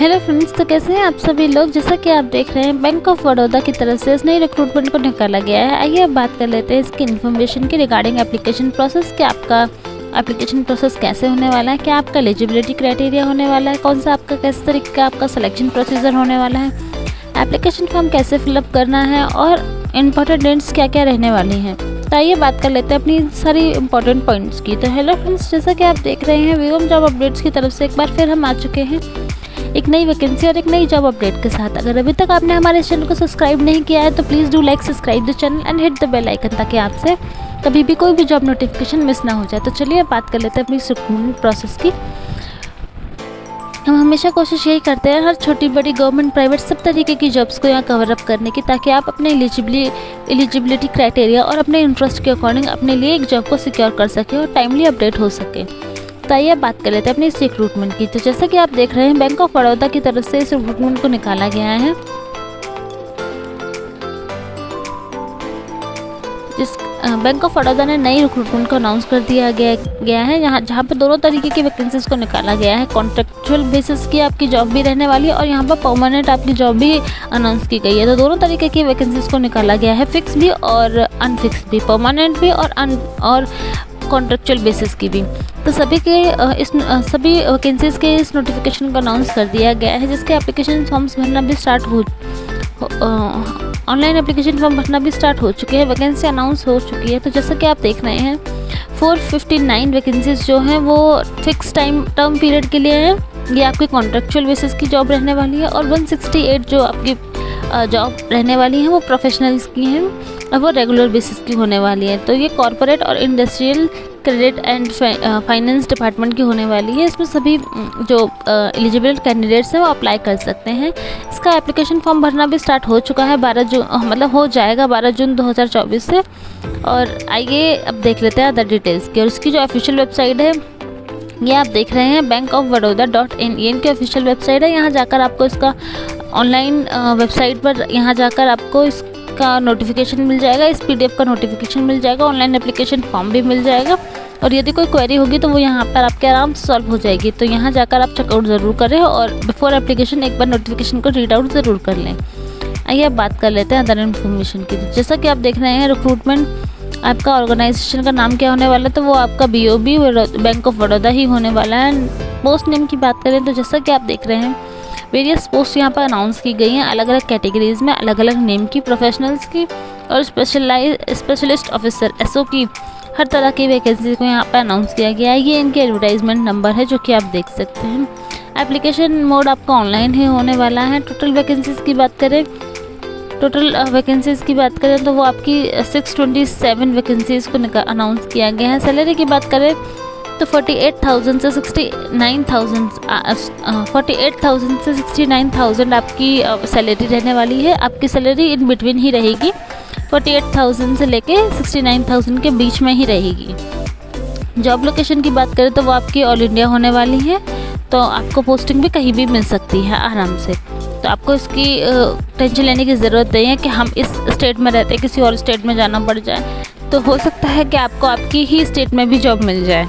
Hello friends, तो कैसे हैं आप सभी लोग। जैसा कि आप देख रहे हैं, बैंक ऑफ बड़ौदा की तरफ से इस नई रिक्रूटमेंट को निकाला गया है। आइए अब बात कर लेते हैं इसकी इन्फॉर्मेशन की रिगार्डिंग एप्लीकेशन प्रोसेस कि आपका एप्लीकेशन प्रोसेस कैसे होने वाला है, क्या आपका एलिजिबिलिटी क्राइटेरिया होने वाला है, कौन सा आपका किस तरीके का आपका सिलेक्शन प्रोसीजर होने वाला है, एप्लीकेशन फॉर्म कैसे फिलअप करना है और इम्पॉर्टेंट डेट्स क्या क्या रहने वाली हैं। तो आइए बात कर लेते हैं अपनी सारी इंपॉर्टेंट पॉइंट्स की। तो हेलो फ्रेंड्स, जैसा कि आप देख रहे हैं, वीवम जॉब अपडेट्स की तरफ से एक बार फिर हम आ चुके हैं एक नई वैकेंसी और एक नई जॉब अपडेट के साथ। अगर अभी तक आपने हमारे चैनल को सब्सक्राइब नहीं किया है तो please do like subscribe the channel and hit the bell icon, ताकि आपसे कभी भी कोई भी जॉब नोटिफिकेशन मिस ना हो जाए। तो चलिए बात कर लेते हैं अपनी रिक्रूटमेंट प्रोसेस की। हम हमेशा कोशिश यही करते हैं हर छोटी बड़ी गवर्नमेंट प्राइवेट सब तरीके की जॉब्स को यहाँ कवर अप करने की, ताकि आप अपने एलिजिबिलिटी क्राइटेरिया और अपने इंटरेस्ट के अकॉर्डिंग अपने लिए एक जॉब को सिक्योर कर सकें और टाइमली अपडेट हो सके। तो आइए बात कर लेते हैं अपनी इस रिक्रूटमेंट की। तो जैसा कि आप देख रहे हैं, बैंक ऑफ बड़ौदा की तरफ से इस रिक्रूटमेंट को निकाला गया है। जिस बैंक ऑफ बड़ौदा ने नई रिक्रूटमेंट को अनाउंस कर दिया गया है, जहाँ पर दोनों तरीके की वैकेंसीज को निकाला गया है। कॉन्ट्रेक्चुअल बेसिस की आपकी जॉब भी रहने वाली है और यहाँ पर परमानेंट आपकी जॉब भी अनाउंस की गई है। तो दोनों तरीके की वैकेंसीज को निकाला गया है, फिक्स भी और अनफिक्स भी, परमानेंट भी और कॉन्ट्रेक्चुअल बेसिस की भी। तो सभी वैकेंसीज के इस नोटिफिकेशन को अनाउंस कर दिया गया है, जिसके एप्लीकेशन फॉर्म्स भरना भी स्टार्ट ऑनलाइन एप्लीकेशन फॉर्म भरना भी स्टार्ट हो चुके हैं। वैकेंसी अनाउंस हो चुकी है। तो जैसा कि आप देख रहे हैं, 459 वैकेंसीज जो हैं वो फिक्स टर्म पीरियड के लिए हैं, ये आपकी कॉन्ट्रेक्चुअल बेसिस की जॉब रहने वाली है। और 168 जो आपकी जॉब रहने वाली है वो प्रोफेशनल्स की हैं और वो रेगुलर बेसिस की होने वाली है। तो ये कॉर्पोरेट और industrial credit and finance department की होने वाली है। इसमें सभी जो एलिजिबल कैंडिडेट्स हैं वो अप्लाई कर सकते हैं। इसका एप्लीकेशन फॉर्म भरना भी स्टार्ट हो चुका है 12 जून, मतलब हो जाएगा 12 जून 2024 से। और आइए अब देख लेते हैं अदर डिटेल्स की। और इसकी जो ऑफिशियल वेबसाइट है, ये आप देख रहे हैं bankofbaroda.in, ये इनकी ऑफिशियल वेबसाइट है। यहाँ जाकर आपको इसका ऑनलाइन वेबसाइट पर यहाँ जाकर आपको इसका नोटिफिकेशन मिल जाएगा, इस PDF का नोटिफिकेशन मिल जाएगा, ऑनलाइन एप्लीकेशन फॉर्म भी मिल जाएगा। और यदि कोई क्वेरी होगी तो वो यहाँ पर आपके आराम से सॉल्व हो जाएगी। तो यहाँ जाकर आप चेकआउट ज़रूर करें और बिफोर एप्लीकेशन एक बार नोटिफिकेशन को रीड आउट ज़रूर कर लें। आइए अब बात कर लेते हैं अदर इन्फॉर्मेशन की। जैसा कि आप देख रहे हैं, रिक्रूटमेंट आपका ऑर्गेनाइजेशन का नाम क्या होने वाला है, तो वो आपका BOB बैंक ऑफ बड़ौदा ही होने वाला है। पोस्ट नेम की बात करें तो जैसा कि आप देख रहे हैं, वेरियस पोस्ट यहाँ पर अनाउंस की गई हैं, अलग अलग कैटेगरीज़ में, अलग अलग नेम की, प्रोफेशनल्स की और स्पेशलिस्ट ऑफिसर SO की, हर तरह की वैकेंसी को यहाँ पर अनाउंस किया गया है। ये इनके एडवर्टाइजमेंट नंबर है जो कि आप देख सकते हैं। एप्लीकेशन मोड आपका ऑनलाइन ही होने वाला है। टोटल वैकेंसीज़ की बात करें तो वो आपकी 627 वैकेंसीज़ को अनाउंस किया गया है। सैलरी की बात करें तो 48,000 से 69,000 आपकी सैलरी रहने वाली है। आपकी सैलरी इन बिटवीन ही रहेगी, 48,000 से लेके 69,000 के बीच में ही रहेगी। जॉब लोकेशन की बात करें तो वो आपकी ऑल इंडिया होने वाली है, तो आपको पोस्टिंग भी कहीं भी मिल सकती है आराम से। तो आपको इसकी टेंशन लेने की ज़रूरत नहीं है कि हम इस स्टेट में रहते हैं, किसी और स्टेट में जाना पड़ जाए। तो हो सकता है कि आपको आपकी ही स्टेट में भी जॉब मिल जाए।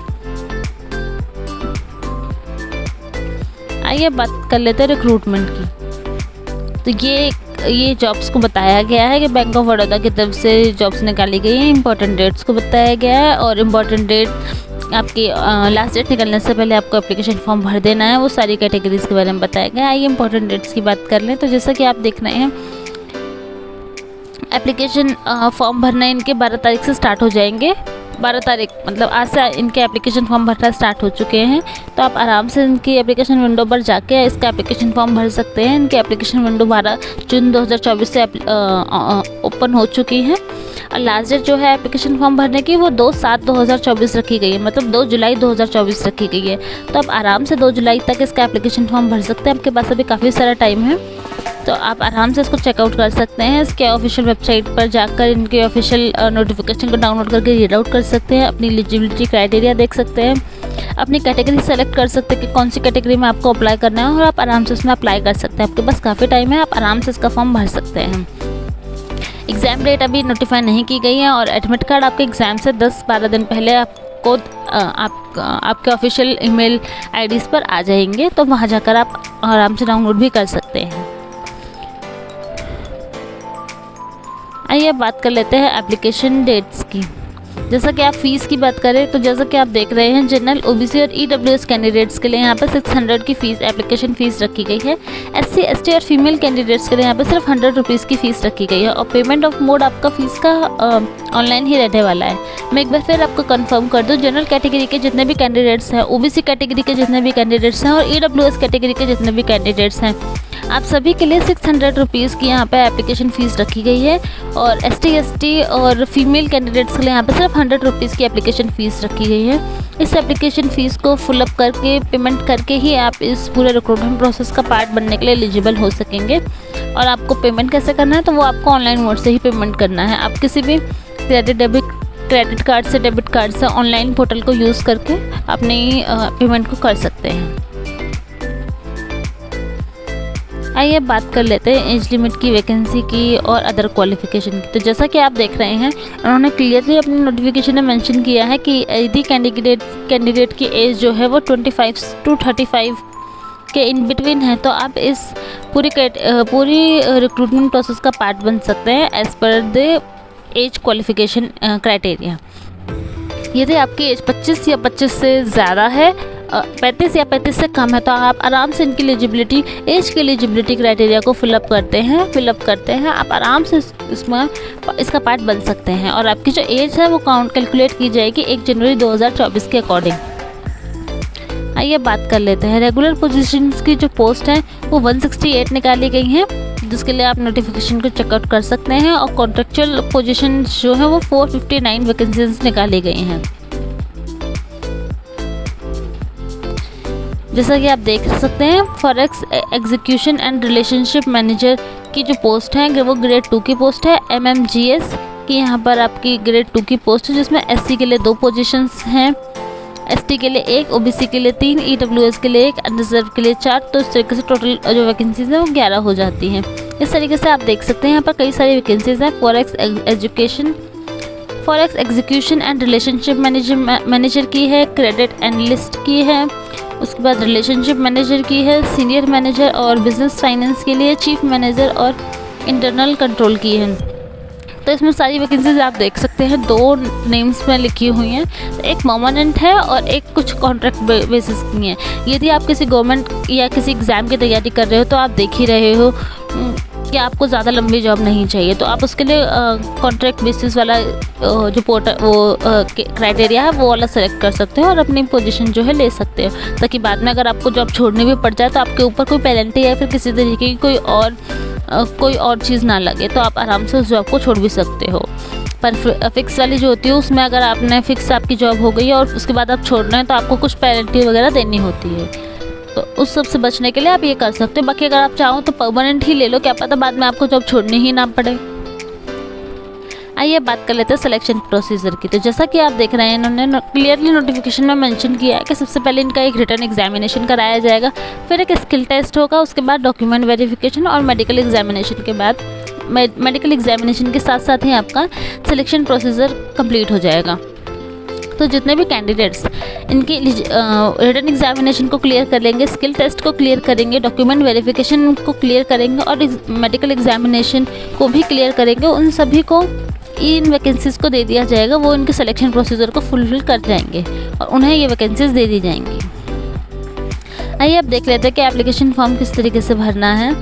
आइए बात कर लेते हैं रिक्रूटमेंट की। तो ये जॉब्स को बताया गया है कि बैंक ऑफ बड़ौदा की तरफ से जॉब्स निकाली गई हैं। इंपॉर्टेंट डेट्स को बताया गया है और इम्पॉर्टेंट डेट आपकी लास्ट डेट निकलने से पहले आपको एप्लीकेशन फॉर्म भर देना है, वो सारी कैटेगरीज़ के बारे में बताया गया है। आइए इंपॉर्टेंट डेट्स की बात कर लें। तो जैसा कि आप देख रहे हैं, एप्लीकेशन फॉर्म भरना इनके 12 तारीख से स्टार्ट हो जाएंगे। 12 तारीख मतलब आज से इनके एप्लीकेशन फॉर्म भरना स्टार्ट हो चुके हैं। तो आप आराम से इनकी एप्लीकेशन विंडो पर जाके इसका एप्लीकेशन फॉर्म भर सकते हैं। इनकी एप्लीकेशन विंडो 12 जून 2024 से ओपन हो चुकी है और लास्ट डेट जो है एप्लीकेशन फॉर्म भरने की वो 2/7/2024 रखी गई है, मतलब 2 जुलाई 2024 रखी गई है। तो आप आराम से 2 जुलाई तक इसका एप्लीकेशन फॉर्म भर सकते हैं। आपके पास अभी काफ़ी सारा टाइम है, तो आप आराम से इसको चेकआउट कर सकते हैं। इसके ऑफिशियल वेबसाइट पर जाकर इनके ऑफिशियल नोटिफिकेशन को डाउनलोड करके रीड आउट कर सकते हैं, अपनी एलिजिबिलिटी क्राइटेरिया देख सकते हैं, अपनी कैटेगरी सेलेक्ट कर सकते हैं कि कौन सी कैटेगरी में आपको अप्लाई करना है और आप आराम से उसमें अप्लाई कर सकते हैं। आपके पास काफ़ी टाइम है, आप आराम से इसका फॉर्म भर सकते हैं। एग्ज़ाम डेट अभी नोटिफाई नहीं की गई है और एडमिट कार्ड आपके एग्ज़ाम से 10-12 दिन पहले आप आपको आपके ऑफिशियल ईमेल आईडीज़ पर आ जाएंगे, तो वहाँ जाकर आप आराम से डाउनलोड भी कर सकते हैं। आइए अब बात कर लेते हैं एप्लीकेशन डेट्स की। जैसा कि आप फ़ीस की बात करें तो जैसा कि आप देख रहे हैं, जनरल, ओबीसी और ईडब्ल्यूएस कैंडिडेट्स के लिए यहाँ पर 600 की फ़ीस, एप्लीकेशन फ़ीस रखी गई है। एससी, एसटी और फीमेल कैंडिडेट्स के लिए यहाँ पर सिर्फ 100 रुपीज़ की फ़ीस रखी गई है। और पेमेंट ऑफ मोड आपका फ़ीस का ऑनलाइन ही रहने वाला है। मैं एक बार फिर आपको कंफर्म कर दूँ, जनरल कैटेगरी के जितने भी कैंडिडेट्स हैं, ओबीसी कैटेगरी के जितने भी कैंडिडेट्स हैं और ईडब्ल्यूएस कैटेगरी के जितने भी कैंडिडेट्स हैं, आप सभी के लिए 600 रुपीज़ की यहाँ पे एप्लीकेशन फ़ीस रखी गई है। और एसटी, एसटी और फीमेल कैंडिडेट्स के लिए यहाँ पे सिर्फ 100 रुपीज़ की एप्लीकेशन फ़ीस रखी गई है। इस एप्लीकेशन फ़ीस को फुलअप करके, पेमेंट करके ही आप इस पूरे रिक्रूटमेंट प्रोसेस का पार्ट बनने के लिए एलिजिबल हो सकेंगे। और आपको पेमेंट कैसे करना है, तो वो आपको ऑनलाइन मोड से ही पेमेंट करना है। आप किसी भी क्रेडिट कार्ड से, डेबिट कार्ड से, ऑनलाइन पोर्टल को यूज़ करके अपनी पेमेंट को कर सकते हैं। आइए बात कर लेते हैं एज लिमिट की, वैकेंसी की और अदर क्वालिफिकेशन की। तो जैसा कि आप देख रहे हैं, उन्होंने क्लियरली अपने नोटिफिकेशन में मेंशन किया है कि यदि कैंडिडेट की एज जो है वो 25 to 35 के इन बिटवीन है, तो आप इस पूरी रिक्रूटमेंट प्रोसेस का पार्ट बन सकते हैं as per the age qualification criteria. यदि आपकी एज 25 या 25 से ज़्यादा है, 35 या 35 से कम है, तो आप आराम से इनकी एलिजिबिलिटी, एज की एलिजिबिलिटी क्राइटेरिया को फिलअप करते हैं। आप आराम से इसका पार्ट बन सकते हैं। और आपकी जो एज है वो कैलकुलेट की जाएगी 1 जनवरी 2024 के अकॉर्डिंग। आइए बात कर लेते हैं रेगुलर पोजीशंस की। जो पोस्ट हैं वो 168 निकाली गई हैं, जिसके लिए आप नोटिफिकेशन को चेकआउट कर सकते हैं। और कॉन्ट्रेक्चुअल पोजीशन जो है वो 459 वैकेंसीज निकाली गई हैं। जैसा कि आप देख सकते हैं, forex execution and relationship manager की जो पोस्ट है वो ग्रेड 2 की पोस्ट है। MMGS की यहाँ पर आपकी ग्रेड 2 की पोस्ट है, जिसमें SC के लिए 2 पोजीशंस हैं, ST के लिए 1, OBC के लिए 3, EWS के लिए 1, अनरिजर्व के लिए 4। तो इस तरीके से टोटल जो वैकेंसीज हैं वो 11 हो जाती हैं। इस तरीके से आप देख सकते हैं यहाँ पर कई सारी वैकेंसीज हैं। Forex execution and relationship manager की है, क्रेडिट एनालिस्ट की है, उसके बाद रिलेशनशिप मैनेजर की है, सीनियर मैनेजर और बिजनेस फाइनेंस के लिए चीफ मैनेजर और इंटरनल कंट्रोल की है। तो इसमें सारी वैकेंसीज आप देख सकते हैं 2 नेम्स में लिखी हुई हैं। एक परमानेंट है और एक कुछ कॉन्ट्रैक्ट बेसिस की है। यदि आप किसी गवर्नमेंट या किसी एग्ज़ाम की तैयारी कर रहे हो, तो आप देख ही रहे हो कि आपको ज़्यादा लंबी जॉब नहीं चाहिए, तो आप उसके लिए कॉन्ट्रैक्ट बेसिस वाला जो क्राइटेरिया है वो वाला सेलेक्ट कर सकते हो और अपनी पोजीशन जो है ले सकते हो, ताकि बाद में अगर आपको जॉब छोड़नी भी पड़ जाए तो आपके ऊपर कोई पेनल्टी या फिर किसी तरीके की कोई और चीज़ ना लगे, तो आप आराम से उस जॉब को छोड़ भी सकते हो। पर फिक्स वाली जो होती है उसमें अगर आपने फिक्स आपकी जॉब हो गई है और उसके बाद आप छोड़ रहे हैं, तो आपको कुछ पेनल्टी वगैरह देनी होती है। तो उस सब से बचने के लिए आप ये कर सकते हो। बाकी अगर आप चाहो तो परमानेंट ही ले लो, क्या पता बाद में आपको जॉब छोड़नी ही ना पड़े। आइए बात कर लेते हैं सिलेक्शन प्रोसीजर की। तो जैसा कि आप देख रहे हैं, इन्होंने क्लियरली नोटिफिकेशन में मेंशन किया है कि सबसे पहले इनका एक रिटन एग्जामिनेशन कराया जाएगा, फिर एक स्किल टेस्ट होगा, उसके बाद डॉक्यूमेंट वेरिफिकेशन और मेडिकल एग्जामिनेशन के बाद मेडिकल एग्जामिनेशन के साथ साथ ही आपका सिलेक्शन प्रोसीजर कंप्लीट हो जाएगा। तो जितने भी कैंडिडेट्स इनकी रिटन एग्जामिनेशन को क्लियर कर लेंगे, स्किल टेस्ट को क्लियर करेंगे, डॉक्यूमेंट वेरिफिकेशन को क्लियर करेंगे और मेडिकल एग्जामिनेशन को भी क्लियर करेंगे, उन सभी को इन वैकेंसीज़ को दे दिया जाएगा। वो इनके सिलेक्शन प्रोसीजर को फुलफिल कर जाएंगे और उन्हें ये वैकेंसीज दे दी जाएंगी। आइए अब देख लेते हैं कि एप्लीकेशन फॉर्म किस तरीके से भरना है,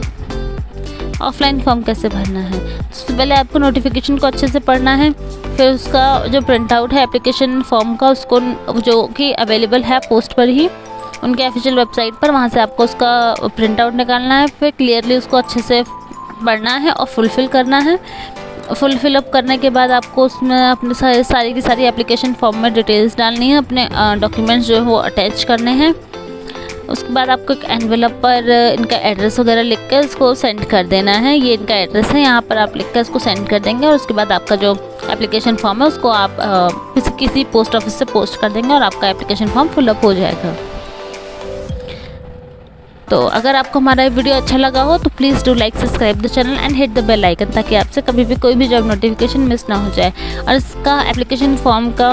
ऑफलाइन फॉर्म कैसे भरना है। सबसे पहले आपको नोटिफिकेशन को अच्छे से पढ़ना है, फिर उसका जो प्रिंट आउट है एप्लीकेशन फॉर्म का, उसको जो कि अवेलेबल है पोस्ट पर ही उनके ऑफिशियल वेबसाइट पर, वहाँ से आपको उसका प्रिंट आउट निकालना है, फिर क्लियरली उसको अच्छे से पढ़ना है और फुलफ़िल करना है। फुलफ़िल अप करने के बाद आपको उसमें अपने सारी की सारी एप्लीकेशन फॉर्म में डिटेल्स डालनी है, अपने डॉक्यूमेंट्स जो है वो अटैच करने हैं। उसके बाद आपको एक एनवेलप पर इनका एड्रेस वगैरह लिख कर इसको सेंड कर देना है। ये इनका एड्रेस है, यहाँ पर आप लिख कर इसको सेंड कर देंगे और उसके बाद आपका जो एप्लीकेशन फॉर्म है उसको आप किसी पोस्ट ऑफिस से पोस्ट कर देंगे और आपका एप्लीकेशन फॉर्म फिलअप हो जाएगा। तो अगर आपको हमारा वीडियो अच्छा लगा हो तो please do like subscribe the channel and hit the bell icon, ताकि आपसे कभी भी कोई भी जॉब नोटिफिकेशन मिस ना हो जाए। और इसका एप्लीकेशन फॉर्म का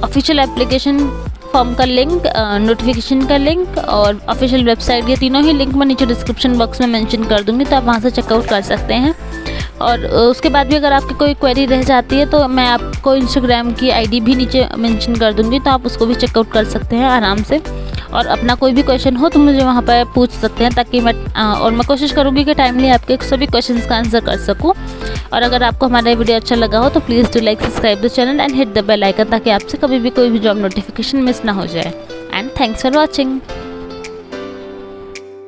ऑफिशियल एप्लीकेशन फॉर्म का लिंक, नोटिफिकेशन का लिंक और ऑफिशियल वेबसाइट, ये तीनों ही लिंक मैं नीचे डिस्क्रिप्शन बॉक्स में मेंशन कर दूँगी, तो आप वहाँ से चेकआउट कर सकते हैं। और उसके बाद भी अगर आपकी कोई क्वेरी रह जाती है तो मैं आपको इंस्टाग्राम की आईडी भी नीचे मेंशन कर दूँगी, तो आप उसको भी चेकआउट कर सकते हैं आराम से। और अपना कोई भी क्वेश्चन हो तो मुझे वहाँ पर पूछ सकते हैं, ताकि मैं कोशिश करूँगी कि टाइमली आपके सभी क्वेश्चंस का आंसर कर सकूँ। और अगर आपको हमारा वीडियो अच्छा लगा हो तो please do like subscribe the channel and hit the bell icon, ताकि आपसे कभी भी कोई भी जॉब नोटिफिकेशन मिस ना हो जाए। And thanks for watching.